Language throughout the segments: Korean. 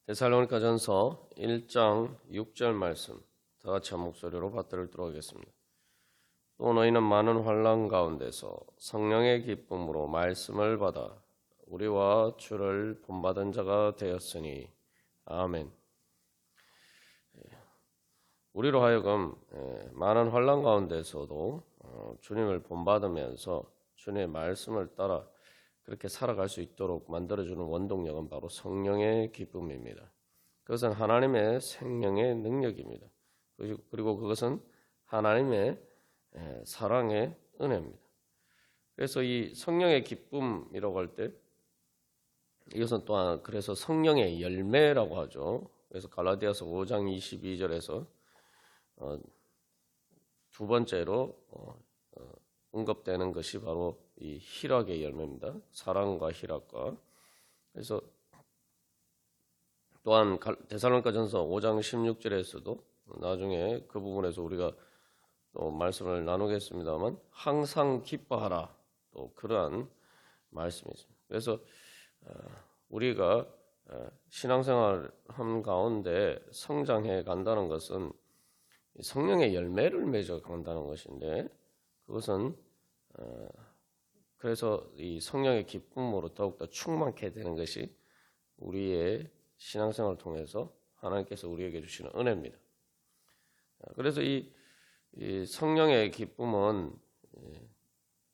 데살로니가전서 1장 6절 말씀 다 같이 한 목소리로 받들도록 하겠습니다. 또 너희는 많은 환난 가운데서 성령의 기쁨으로 말씀을 받아 우리와 주를 본받은 자가 되었으니 아멘. 우리로 하여금 많은 환난 가운데서도 주님을 본받으면서 주님의 말씀을 따라 그렇게 살아갈 수 있도록 만들어주는 원동력은 바로 성령의 기쁨입니다. 그것은 하나님의 생명의 능력입니다. 그리고 그것은 하나님의 사랑의 은혜입니다. 그래서 이 성령의 기쁨이라고 할 때 이것은 또한 그래서 성령의 열매라고 하죠. 그래서 갈라디아서 5장 22절에서 두 번째로 언급되는 것이 바로 이 희락의 열매입니다. 사랑과 희락과. 그래서 또한 데살로니가전서 5장 16절에서도 나중에 그 부분에서 우리가 또 말씀을 나누겠습니다만 항상 기뻐하라, 또 그러한 말씀이 있습니다. 그래서 우리가 신앙생활 한 가운데 성장해 간다는 것은 성령의 열매를 맺어 간다는 것인데, 그것은 그래서 이 성령의 기쁨으로 더욱더 충만케 되는 것이 우리의 신앙생활을 통해서 하나님께서 우리에게 주시는 은혜입니다. 그래서 이 성령의 기쁨은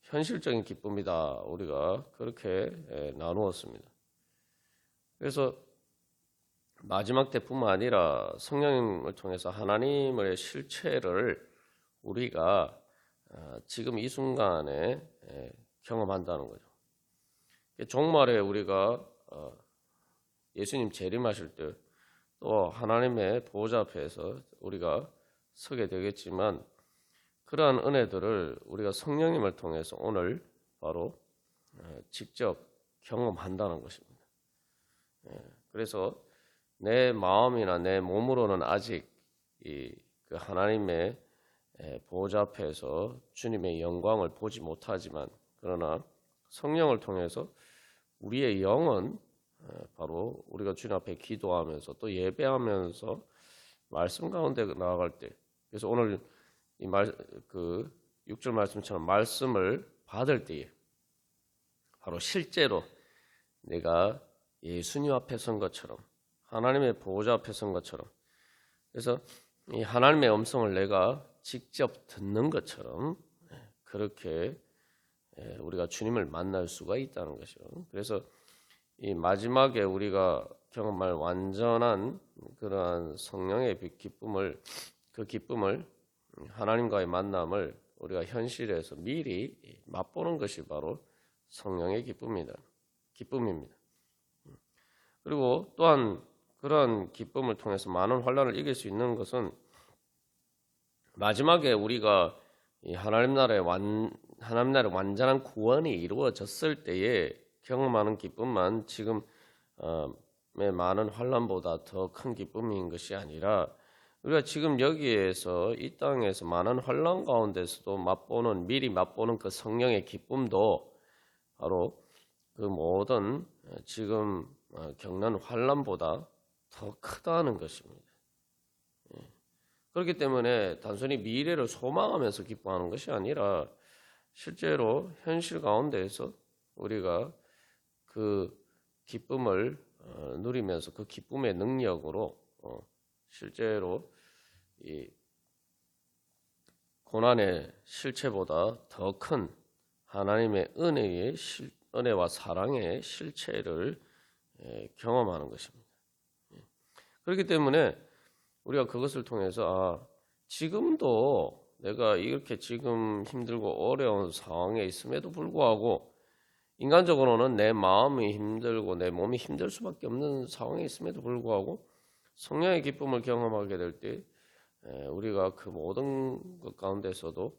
현실적인 기쁨이다, 우리가 그렇게 나누었습니다. 그래서 마지막 때뿐만 아니라 성령을 통해서 하나님의 실체를 우리가 지금 이 순간에 경험한다는 거죠. 종말에 우리가 예수님 재림하실 때 또 하나님의 보호자 앞에서 우리가 서게 되겠지만, 그러한 은혜들을 우리가 성령님을 통해서 오늘 바로 직접 경험한다는 것입니다. 그래서 내 마음이나 내 몸으로는 아직 그 하나님의 보호자 앞에서 주님의 영광을 보지 못하지만, 그러나 성령을 통해서 우리의 영은 바로 우리가 주님 앞에 기도하면서 또 예배하면서 말씀 가운데 나아갈 때, 그래서 오늘 이 그 6절 말씀처럼 말씀을 받을 때에 바로 실제로 내가 예수님 앞에 선 것처럼, 하나님의 보호자 앞에 선 것처럼, 그래서 이 하나님의 음성을 내가 직접 듣는 것처럼 그렇게 우리가 주님을 만날 수가 있다는 것이죠. 그래서 이 마지막에 우리가 경험할 완전한 그러한 성령의 기쁨을, 그 기쁨을, 하나님과의 만남을 우리가 현실에서 미리 맛보는 것이 바로 성령의 기쁨입니다. 그리고 또한 그러한 기쁨을 통해서 많은 환난을 이길 수 있는 것은 마지막에 우리가 이 하나님 나라의 완전한 구원이 이루어졌을 때에 경험하는 기쁨만 지금의 많은 환난보다 더 큰 기쁨인 것이 아니라, 우리가 지금 여기에서 이 땅에서 많은 환난 가운데서도 미리 맛보는 그 성령의 기쁨도 바로 그 모든 지금 겪는 환난보다 더 크다는 것입니다. 그렇기 때문에 단순히 미래를 소망하면서 기뻐하는 것이 아니라 실제로 현실 가운데에서 우리가 그 기쁨을 누리면서 그 기쁨의 능력으로 실제로 이 고난의 실체보다 더 큰 하나님의 은혜와 사랑의 실체를 경험하는 것입니다. 그렇기 때문에 우리가 그것을 통해서 지금도 내가 이렇게 지금 힘들고 어려운 상황에 있음에도 불구하고, 인간적으로는 내 마음이 힘들고 내 몸이 힘들 수밖에 없는 상황에 있음에도 불구하고 성령의 기쁨을 경험하게 될 때 우리가 그 모든 것 가운데서도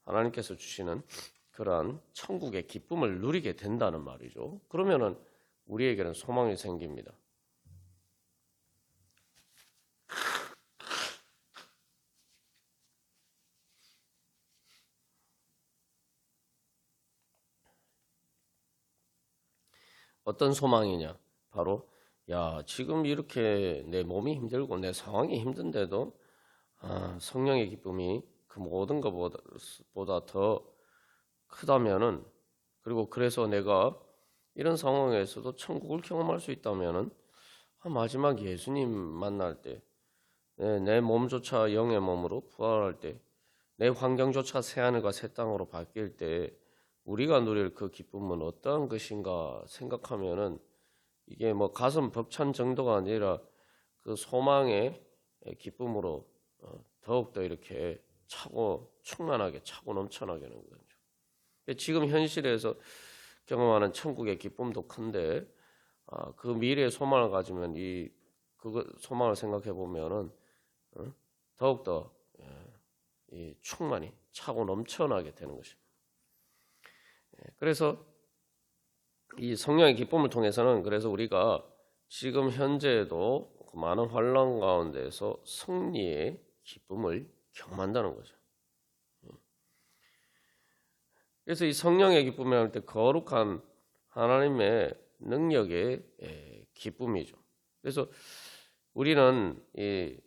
하나님께서 주시는 그러한 천국의 기쁨을 누리게 된다는 말이죠. 그러면은 우리에게는 소망이 생깁니다. 어떤 소망이냐? 바로 야, 지금 이렇게 내 몸이 힘들고 내 상황이 힘든데도 성령의 기쁨이 그 모든 것보다 더 크다면은, 그리고 그래서 내가 이런 상황에서도 천국을 경험할 수 있다면은 마지막 예수님 만날 때, 내 몸조차 영의 몸으로 부활할 때, 내 환경조차 새하늘과 새 땅으로 바뀔 때 우리가 누릴 그 기쁨은 어떠한 것인가 생각하면은 이게 뭐 가슴 벅찬 정도가 아니라 그 소망의 기쁨으로 더욱더 이렇게 차고 충만하게 차고 넘쳐나게 하는 거죠. 지금 현실에서 경험하는 천국의 기쁨도 큰데 그 미래의 소망을 가지면 그 소망을 생각해 보면은 더욱더 이 충만히 차고 넘쳐나게 되는 것입니다. 그래서 이 성령의 기쁨을 통해서는 그래서 우리가 지금 현재에도 그 많은 환난 가운데서 승리의 기쁨을 경험한다는 거죠. 그래서 이 성령의 기쁨이라고 할 때 거룩한 하나님의 능력의 기쁨이죠. 그래서 우리는 이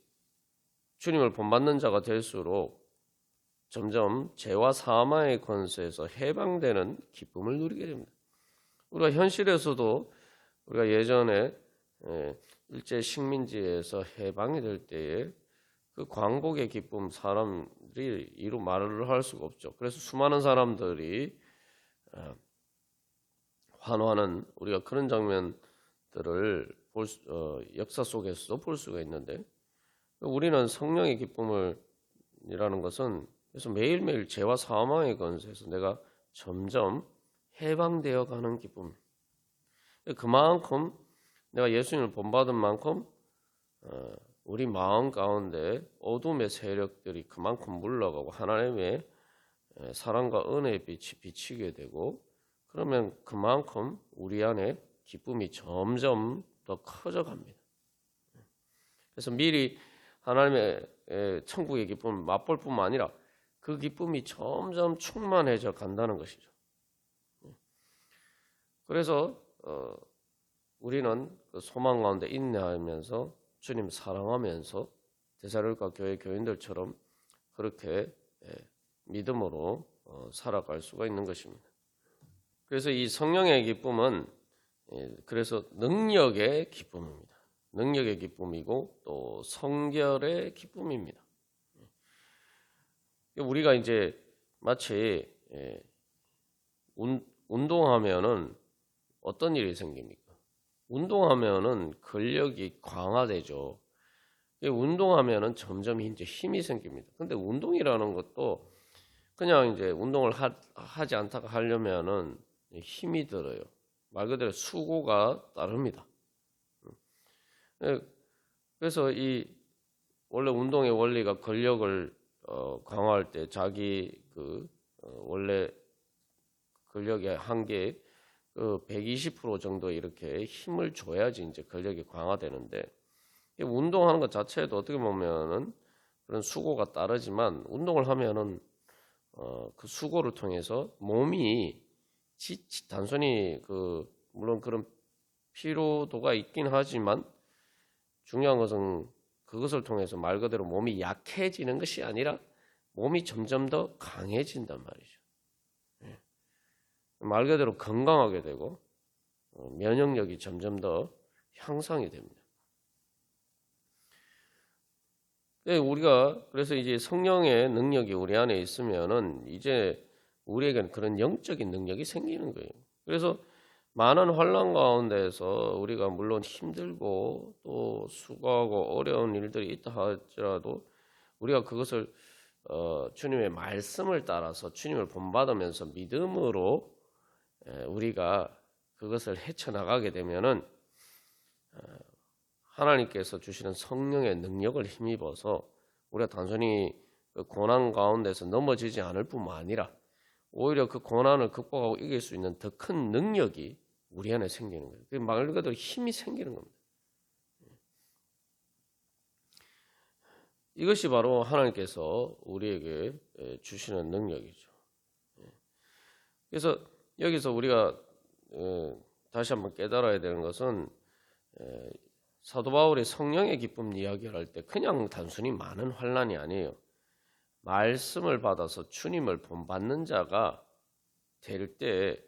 주님을 본받는 자가 될수록 점점 죄와 사망의 권세에서 해방되는 기쁨을 누리게 됩니다. 우리가 현실에서도 우리가 예전에 일제 식민지에서 해방이 될 때에 그 광복의 기쁨 사람들이 이루 말을 할 수가 없죠. 그래서 수많은 사람들이 환호하는 우리가 그런 장면들을 역사 속에서도 볼 수가 있는데, 우리는 성령의 기쁨이라는 것은 그래서 매일매일 죄와 사망의 권세에서 내가 점점 해방되어 가는 기쁨. 그만큼 내가 예수님을 본받은 만큼 우리 마음 가운데 어둠의 세력들이 그만큼 물러가고 하나님의 사랑과 은혜의 빛이 비치게 되고, 그러면 그만큼 우리 안에 기쁨이 점점 더 커져 갑니다. 그래서 미리 하나님의 천국의 기쁨을 맛볼 뿐만 아니라 그 기쁨이 점점 충만해져 간다는 것이죠. 그래서 우리는 그 소망 가운데 인내하면서 주님 사랑하면서 데살로니가 교회 교인들처럼 그렇게 믿음으로 살아갈 수가 있는 것입니다. 그래서 이 성령의 기쁨은 그래서 능력의 기쁨입니다. 능력의 기쁨이고 또 성결의 기쁨입니다. 우리가 이제 마치 운동하면은 어떤 일이 생깁니까? 운동하면은 근력이 강화되죠. 운동하면은 점점 이제 힘이 생깁니다. 근데 운동이라는 것도 그냥 이제 운동을 하지 않다가 하려면은 힘이 들어요. 말 그대로 수고가 따릅니다. 그래서 이 원래 운동의 원리가 근력을 강화할 때 자기 원래 근력의 한계 120% 정도 이렇게 힘을 줘야지 이제 근력이 강화되는데, 운동하는 것 자체도 어떻게 보면은 그런 수고가 따르지만 운동을 하면은 그 수고를 통해서 몸이 단순히 물론 그런 피로도가 있긴 하지만 중요한 것은 그것을 통해서 말 그대로 몸이 약해지는 것이 아니라 몸이 점점 더 강해진단 말이죠. 말 그대로 건강하게 되고 면역력이 점점 더 향상이 됩니다. 우리가 그래서 이제 성령의 능력이 우리 안에 있으면은 이제 우리에게는 그런 영적인 능력이 생기는 거예요. 그래서 많은 환난 가운데서 우리가 물론 힘들고 또 수고하고 어려운 일들이 있다 하더라도 우리가 그것을 주님의 말씀을 따라서 주님을 본받으면서 믿음으로 우리가 그것을 헤쳐나가게 되면은 하나님께서 주시는 성령의 능력을 힘입어서 우리가 단순히 그 고난 가운데서 넘어지지 않을 뿐만 아니라 오히려 그 고난을 극복하고 이길 수 있는 더 큰 능력이 우리 안에 생기는 거예요. 말 그대로 힘이 생기는 겁니다. 이것이 바로 하나님께서 우리에게 주시는 능력이죠. 그래서 여기서 우리가 다시 한번 깨달아야 되는 것은 사도 바울이 성령의 기쁨 이야기를 할 때 그냥 단순히 많은 환난이 아니에요. 말씀을 받아서 주님을 본받는 자가 될 때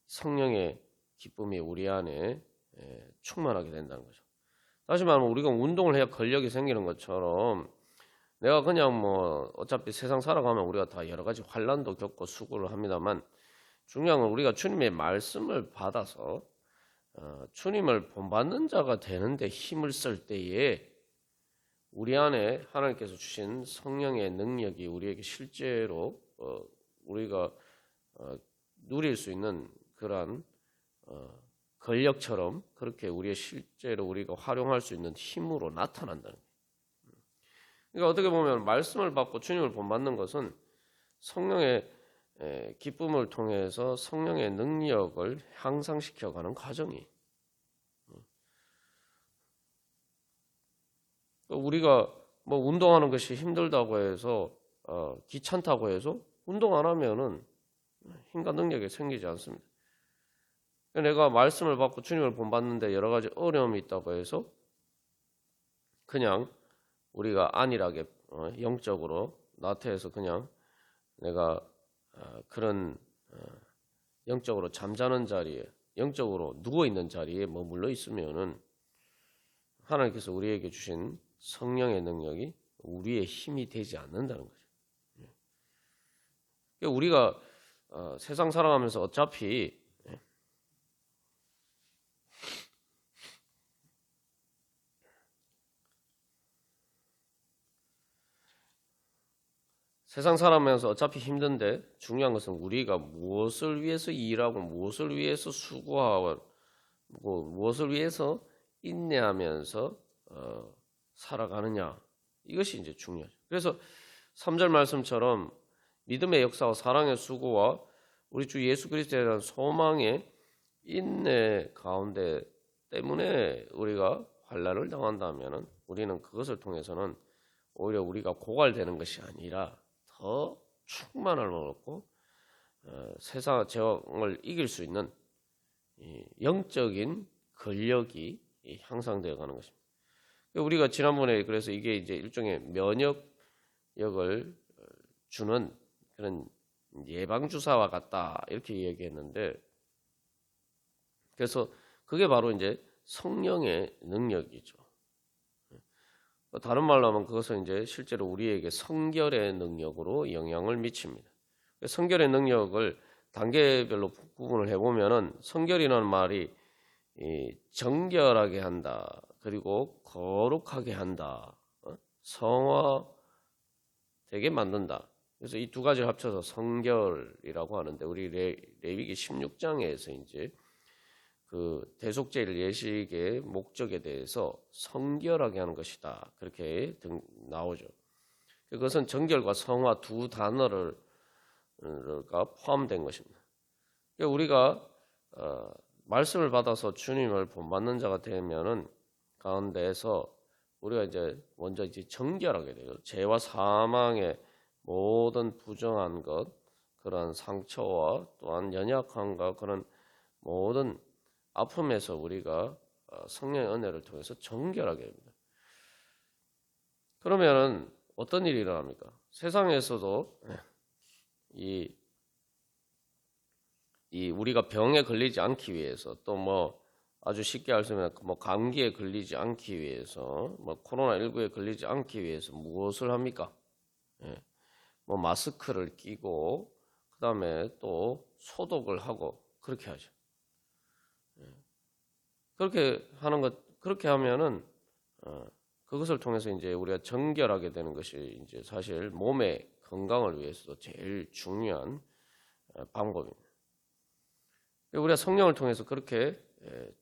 성령의 기쁨이 우리 안에 충만하게 된다는 거죠. 다시 말하면 우리가 운동을 해야 근력이 생기는 것처럼 내가 그냥 뭐 어차피 세상 살아가면 우리가 다 여러 가지 환난도 겪고 수고를 합니다만 중요한 건 우리가 주님의 말씀을 받아서 주님을 본받는 자가 되는데 힘을 쓸 때에 우리 안에 하나님께서 주신 성령의 능력이 우리에게 실제로 우리가 누릴 수 있는 그러한 권력처럼 그렇게 우리의 실제로 우리가 활용할 수 있는 힘으로 나타난다는 거예요. 그러니까 어떻게 보면 말씀을 받고 주님을 본받는 것은 성령의 기쁨을 통해서 성령의 능력을 향상시켜가는 과정이에요. 우리가 뭐 운동하는 것이 힘들다고 해서 귀찮다고 해서 운동 안 하면은 힘과 능력이 생기지 않습니다. 내가 말씀을 받고 주님을 본받는데 여러 가지 어려움이 있다고 해서 그냥 우리가 안일하게 영적으로 나태해서 그냥 내가 그런 영적으로 잠자는 자리에 영적으로 누워있는 자리에 머물러 있으면은 하나님께서 우리에게 주신 성령의 능력이 우리의 힘이 되지 않는다는 거죠. 그러니까 우리가 세상 살아가면서 어차피 세상 살아가면서 어차피 힘든데 중요한 것은 우리가 무엇을 위해서 일하고 무엇을 위해서 수고하고 무엇을 위해서 인내하면서 살아가느냐 이것이 이제 중요하죠. 그래서 3절 말씀처럼 믿음의 역사와 사랑의 수고와 우리 주 예수 그리스도에 대한 소망의 인내 가운데 때문에 우리가 환난을 당한다면은 우리는 그것을 통해서는 오히려 우리가 고갈되는 것이 아니라 더 충만함을 얻고 세상 죄악을 이길 수 있는 영적인 근력이 향상되어 가는 것입니다. 우리가 지난번에 그래서 이게 이제 일종의 면역력을 주는 그런 예방주사와 같다 이렇게 얘기했는데 그래서 그게 바로 이제 성령의 능력이죠. 다른 말로 하면 그것은 이제 실제로 우리에게 성결의 능력으로 영향을 미칩니다. 성결의 능력을 단계별로 구분을 해보면은 성결이라는 말이 정결하게 한다. 그리고 거룩하게 한다. 성화되게 만든다. 그래서 이 두 가지를 합쳐서 성결이라고 하는데 우리 레위기 16장에서 이제 그 대속죄일 예식의 목적에 대해서 성결하게 하는 것이다. 그렇게 나오죠. 그것은 정결과 성화 두 단어가 포함된 것입니다. 우리가 말씀을 받아서 주님을 본받는 자가 되면은 가운데서 우리가 이제 먼저 이제 정결하게 되죠. 죄와 사망의 모든 부정한 것, 그런 상처와 또한 연약함과 그런 모든 아픔에서 우리가 성령의 은혜를 통해서 정결하게 됩니다. 그러면은 어떤 일이 일어납니까? 세상에서도 이 우리가 병에 걸리지 않기 위해서 또 뭐 아주 쉽게 알 수 있는 뭐 감기에 걸리지 않기 위해서 뭐 코로나19에 걸리지 않기 위해서 무엇을 합니까? 뭐 마스크를 끼고 그다음에 또 소독을 하고 그렇게 하죠. 그렇게 하는 것 그렇게 하면은 그것을 통해서 이제 우리가 정결하게 되는 것이 이제 사실 몸의 건강을 위해서도 제일 중요한 방법입니다. 우리가 성령을 통해서 그렇게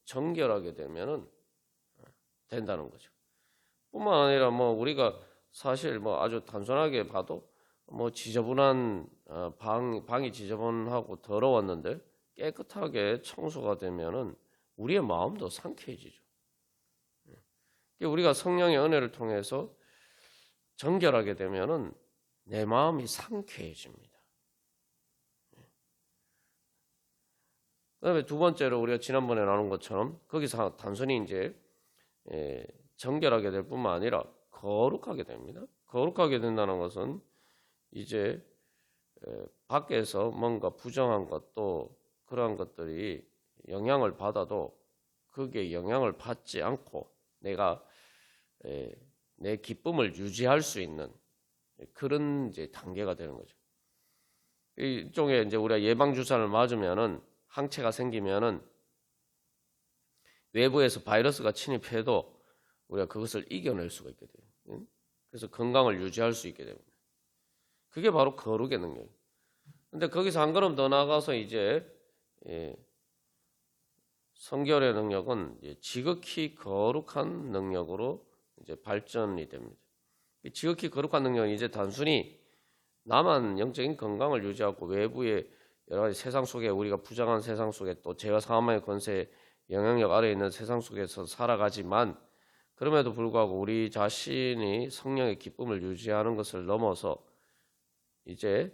정결하게 되면은 된다는 거죠. 뿐만 아니라 뭐 우리가 사실 뭐 아주 단순하게 봐도 뭐 지저분한 방이 지저분하고 더러웠는데 깨끗하게 청소가 되면은 우리의 마음도 상쾌해지죠. 우리가 성령의 은혜를 통해서 정결하게 되면은 내 마음이 상쾌해집니다. 그다음에 두 번째로 우리가 지난번에 나눈 것처럼 거기서 단순히 이제 정결하게 될 뿐만 아니라 거룩하게 됩니다. 거룩하게 된다는 것은 이제 밖에서 뭔가 부정한 것도 그러한 것들이 영향을 받아도 그게 영향을 받지 않고 내가 내 기쁨을 유지할 수 있는 그런 이제 단계가 되는 거죠. 일종의 이제 우리가 예방 주사를 맞으면은 항체가 생기면은 외부에서 바이러스가 침입해도 우리가 그것을 이겨낼 수가 있게 돼요. 그래서 건강을 유지할 수 있게 됩니다. 그게 바로 거룩의 능력이에요. 근데 거기서 한 걸음 더 나가서 이제 성결의 능력은 지극히 거룩한 능력으로 이제 발전이 됩니다. 지극히 거룩한 능력은 이제 단순히 나만 영적인 건강을 유지하고 외부의 여러 가지 세상 속에 우리가 부정한 세상 속에 또 죄와 사망의 권세 영향력 아래에 있는 세상 속에서 살아가지만 그럼에도 불구하고 우리 자신이 성령의 기쁨을 유지하는 것을 넘어서 이제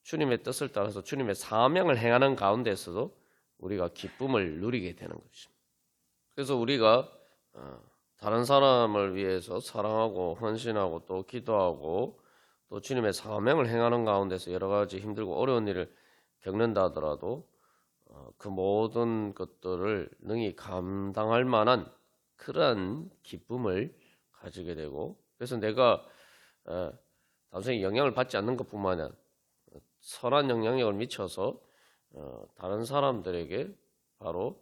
주님의 뜻을 따라서 주님의 사명을 행하는 가운데서도 우리가 기쁨을 누리게 되는 것입니다. 그래서 우리가 다른 사람을 위해서 사랑하고 헌신하고 또 기도하고 또 주님의 사명을 행하는 가운데서 여러 가지 힘들고 어려운 일을 겪는다 하더라도 그 모든 것들을 능히 감당할 만한 그러한 기쁨을 가지게 되고 그래서 내가 단순히 영향을 받지 않는 것뿐만 아니라 선한 영향력을 미쳐서 다른 사람들에게 바로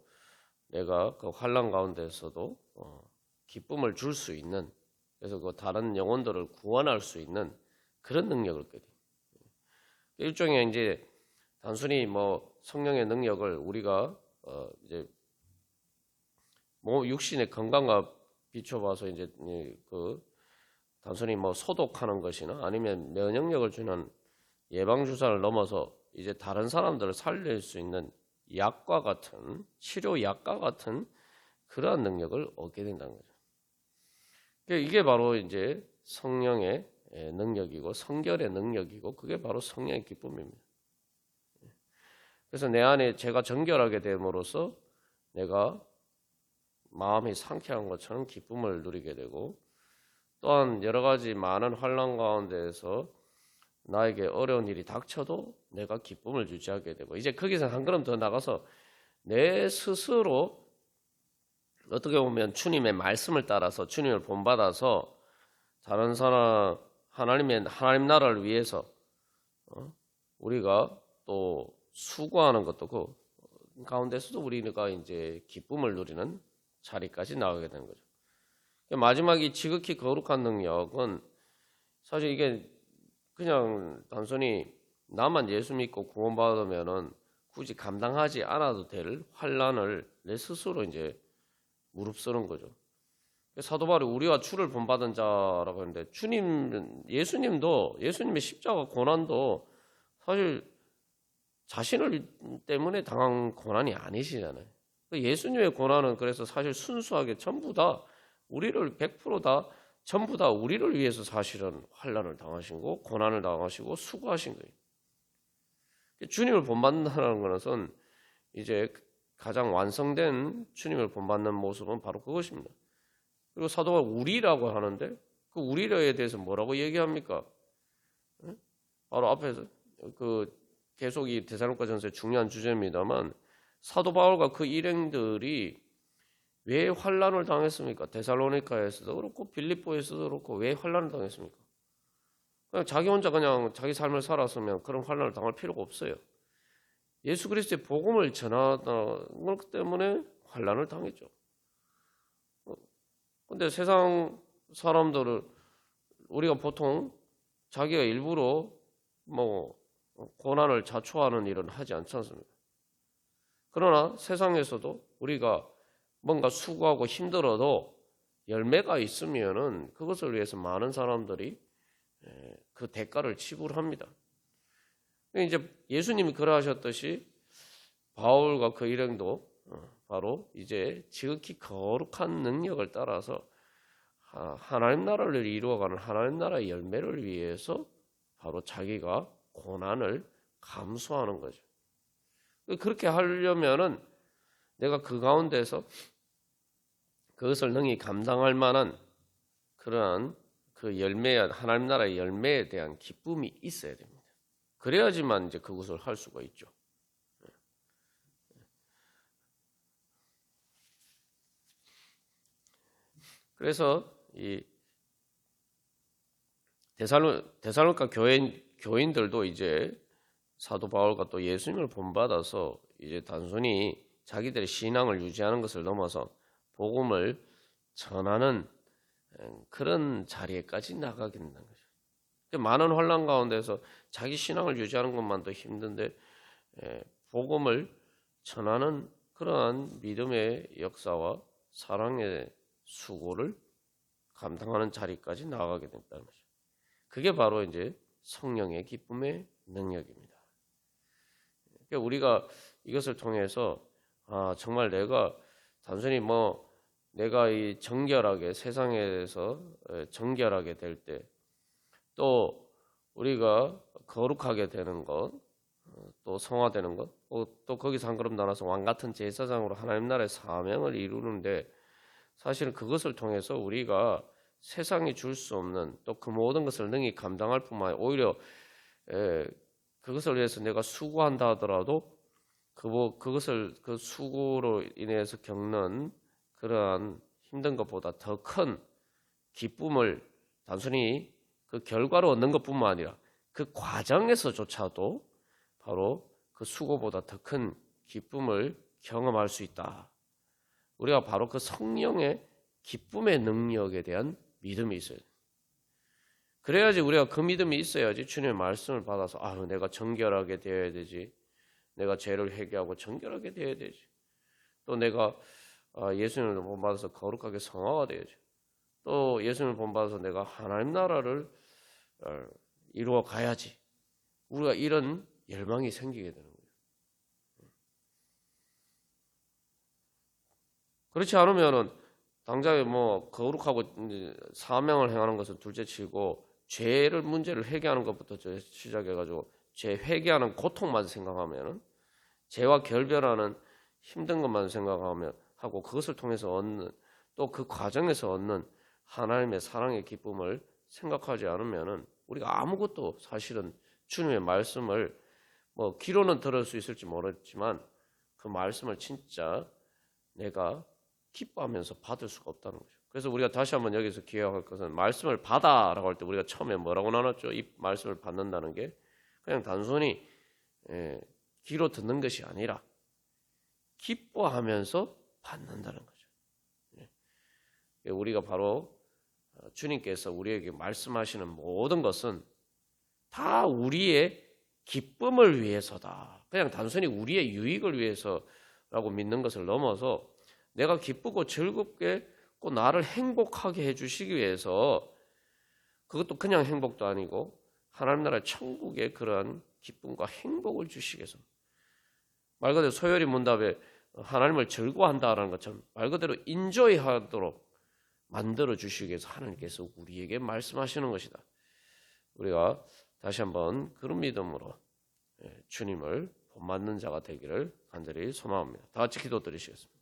내가 그 환난 가운데서도 기쁨을 줄 수 있는 그래서 그 다른 영혼들을 구원할 수 있는 그런 능력을 얻게 돼요. 일종의 이제 단순히 뭐 성령의 능력을 우리가 이제 뭐 육신의 건강과 비춰봐서 이제 그 단순히 뭐 소독하는 것이나 아니면 면역력을 주는 예방 주사를 넘어서 이제 다른 사람들을 살릴 수 있는 약과 같은 치료 약과 같은 그러한 능력을 얻게 된다는 거죠. 이게 바로 이제 성령의 능력이고 성결의 능력이고 그게 바로 성령의 기쁨입니다. 그래서 내 안에 제가 정결하게 됨으로써 내가 마음이 상쾌한 것처럼 기쁨을 누리게 되고 또한 여러 가지 많은 환난 가운데에서 나에게 어려운 일이 닥쳐도 내가 기쁨을 유지하게 되고 이제 거기서 한 걸음 더 나가서 내 스스로 어떻게 보면 주님의 말씀을 따라서 주님을 본받아서 다른 사람 하나님 나라를 위해서 우리가 또 수고하는 것도 그 가운데서도 우리가 이제 기쁨을 누리는 자리까지 나가게 되는 거죠. 마지막이 지극히 거룩한 능력은 사실 이게 그냥 단순히 나만 예수 믿고 구원받으면은 굳이 감당하지 않아도 될 환난을 내 스스로 이제 무릅쓰는 거죠. 사도 바울이 우리와 주를 본받은 자라고 하는데 예수님의 십자가 고난도 사실 자신을 때문에 당한 고난이 아니시잖아요. 예수님의 고난은 그래서 사실 순수하게 전부 다 우리를 100% 전부 다 우리를 위해서 사실은 환난을 당하신 거, 고난을 당하시고 수고하신 거예요. 주님을 본받는다는 것은 이제 가장 완성된 주님을 본받는 모습은 바로 그것입니다. 그리고 사도가 우리라고 하는데 그 우리라에 대해서 뭐라고 얘기합니까? 바로 앞에서 그 계속 이 데살로니가전서의 중요한 주제입니다만 사도 바울과 그 일행들이 왜 환난을 당했습니까? 데살로니가에서도 그렇고 빌립보에서도 그렇고 왜 환난을 당했습니까? 그냥 자기 혼자 그냥 자기 삶을 살았으면 그런 환난을 당할 필요가 없어요. 예수 그리스도의 복음을 전하는 것 때문에 환난을 당했죠. 근데 세상 사람들은 우리가 보통 자기가 일부러 뭐 고난을 자초하는 일은 하지 않지 않습니까? 그러나 세상에서도 우리가 뭔가 수고하고 힘들어도 열매가 있으면은 그것을 위해서 많은 사람들이 그 대가를 지불합니다. 이제 예수님이 그러하셨듯이 바울과 그 일행도 바로 이제 지극히 거룩한 능력을 따라서 하나님 나라를 이루어가는 하나님 나라의 열매를 위해서 바로 자기가 고난을 감수하는 거죠. 그렇게 하려면은 내가 그 가운데서 그것을 능히 감당할 만한 그러한 그 열매, 하나님 나라의 열매에 대한 기쁨이 있어야 됩니다. 그래야지만 이제 그것을 할 수가 있죠. 그래서 이 데살로니가 교인들도 이제 사도 바울과 또 예수님을 본받아서 이제 단순히 자기들의 신앙을 유지하는 것을 넘어서 복음을 전하는 그런 자리에까지 나가게 된다는 거죠. 많은 혼란 가운데서 자기 신앙을 유지하는 것만도 힘든데 복음을 전하는 그러한 믿음의 역사와 사랑의 수고를 감당하는 자리까지 나가게 된다는 거죠. 그게 바로 이제 성령의 기쁨의 능력입니다. 그러니까 우리가 이것을 통해서 정말 내가 단순히 내가 이 정결하게 세상에서 정결하게 될 때 또 우리가 거룩하게 되는 것, 또 성화되는 것, 또 거기서 한 걸음 나눠서 왕 같은 제사장으로 하나님 나라의 사명을 이루는데 사실은 그것을 통해서 우리가 세상이 줄 수 없는 또 그 모든 것을 능히 감당할 뿐만 아니라 오히려 그것을 위해서 내가 수고한다 하더라도 그것을 그 수고로 인해서 겪는 그러한 힘든 것보다 더 큰 기쁨을 단순히 그 결과로 얻는 것뿐만 아니라 그 과정에서조차도 바로 그 수고보다 더 큰 기쁨을 경험할 수 있다. 우리가 바로 그 성령의 기쁨의 능력에 대한 믿음이 있어요. 그래야지 우리가 그 믿음이 있어야지 주님의 말씀을 받아서 내가 정결하게 되어야 되지. 내가 죄를 회개하고 정결하게 되어야 되지. 또 내가 예수님을 본받아서 거룩하게 성화가 되어야지. 또 예수님을 본받아서 내가 하나님 나라를 이루어 가야지. 우리가 이런 열망이 생기게 되는 거예요. 그렇지 않으면은 당장에 거룩하고 사명을 행하는 것은 둘째치고 죄를 문제를 회개하는 것부터 시작해가지고 죄 회개하는 고통만 생각하면은 죄와 결별하는 힘든 것만 생각하면 하고 그것을 통해서 얻는 또 그 과정에서 얻는 하나님의 사랑의 기쁨을 생각하지 않으면은 우리가 아무것도 사실은 주님의 말씀을 귀로는 들을 수 있을지 모르겠지만 그 말씀을 진짜 내가 기뻐하면서 받을 수가 없다는 거죠. 그래서 우리가 다시 한번 여기서 기억할 것은 말씀을 받아라고 할 때 우리가 처음에 뭐라고 나눴죠? 이 말씀을 받는다는 게 그냥 단순히 귀로 듣는 것이 아니라 기뻐하면서 받는다는 거죠. 우리가 바로 주님께서 우리에게 말씀하시는 모든 것은 다 우리의 기쁨을 위해서다. 그냥 단순히 우리의 유익을 위해서라고 믿는 것을 넘어서 내가 기쁘고 즐겁게 꼭 나를 행복하게 해주시기 위해서 그것도 그냥 행복도 아니고 하나님 나라 천국의 그러한 기쁨과 행복을 주시기 위해서 말 그대로 소요리 문답에 하나님을 즐거워한다라는 것처럼 말 그대로 인조이하도록 만들어 주시기 위해서 하나님께서 우리에게 말씀하시는 것이다. 우리가 다시 한번 그런 믿음으로 주님을 본받는 자가 되기를 간절히 소망합니다. 다 같이 기도드리시겠습니다.